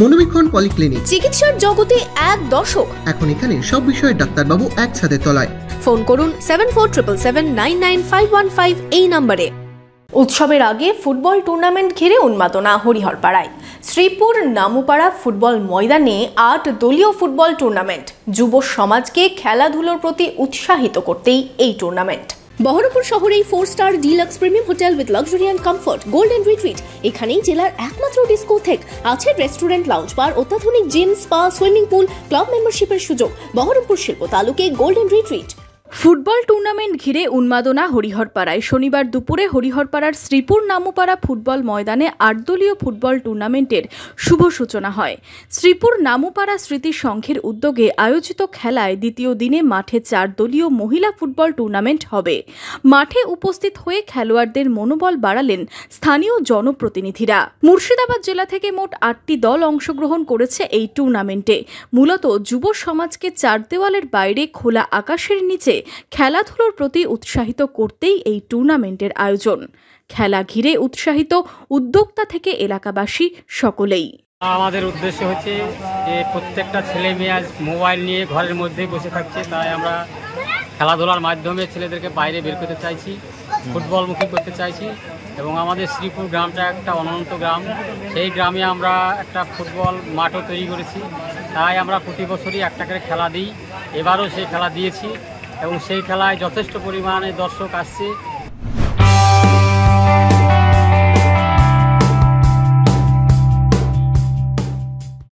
মনোবীক্ষণ polyclinic, চিকিৎসার জগতে এক দশক। এখন এখানে সব বিষয়ে ডাক্তারবাবু একসাথে তলায়। ফোন করুন 7477999515 এই নম্বরে। উৎসবের আগে ফুটবল টুর্নামেন্ট ঘিরে উন্মাদনা হরিহরপাড়ায়। শ্রীপুর নামুপাড়া ফুটবল ময়দানে 8 দলীয় ফুটবল টুর্নামেন্ট। যুব সমাজকে খেলাধুলোর প্রতি উৎসাহিত করতেই এই টুর্নামেন্ট। বহরমপুর শহরেই 4 star deluxe premium hotel with luxury and comfort, golden retreat. এখানেই জেলার একমাত্র ডিস্কোথেক, আছে রেস্টুরেন্ট, লাউঞ্জ বার, অত্যাধুনিক gym, spa, swimming pool, club মেম্বারশিপের সুযোগ। বহরমপুর শিল্প তালুকে গোল্ডেন রিট্রিট। ফুটবল টুর্নামেন্ট ঘিরে উন্মাদনা হরিহরপাড়ায়। শনিবার দুপুরে হরিহরপাড়ার শ্রীপুর নামুপাড়া ফুটবল ময়দানে 8 দলীয় ফুটবল টুর্নামেন্টের শুভ সূচনা হয়। শ্রীপুর নামুপাড়া স্মৃতি সংঘের উদ্যোগে আয়োজিত খেলায় দ্বিতীয় দিনে মাঠে 4 দলীয় মহিলা ফুটবল টুর্নামেন্ট হবে। মাঠে উপস্থিত হয়ে খেলোয়াড়দের মনোবল বাড়ালেন স্থানীয় জনপ্রতিনিধিরা। মুর্শিদাবাদ জেলা থেকে মোট 8টি দল অংশগ্রহণ করেছে এই টুর্নামেন্টে। মূলত যুব সমাজকে 4 দেওয়ালের বাইরে খোলা আকাশের নিচে খেলাধুলোর প্রতি উৎসাহিত করতেই এই টুর্নামেন্টের আয়োজন। খেলা ঘিরে উৎসাহিত উদ্যোক্তা থেকে এলাকাবাসী সকলেই। আমাদের উদ্দেশ্য হচ্ছে যে প্রত্যেকটা ছেলে মেয়ে আজ মোবাইল নিয়ে ঘরের মধ্যেই বসে থাকছে, তাই আমরা খেলাধুলার মাধ্যমে ছেলেদেরকে বাইরে বের করতে চাইছি, ফুটবলমুখী করতে চাইছি। এবং আমাদের শ্রীপুর গ্রামটা একটা অনন্ত গ্রাম, সেই গ্রামে আমরা একটা ফুটবল মাঠও তৈরি করেছি। তাই আমরা প্রতি বছরই একটা করে খেলা দিই। এবারও সেই খেলা দিয়েছি এবং সেই খেলায় যথেষ্ট পরিমাণে দর্শক আসছে।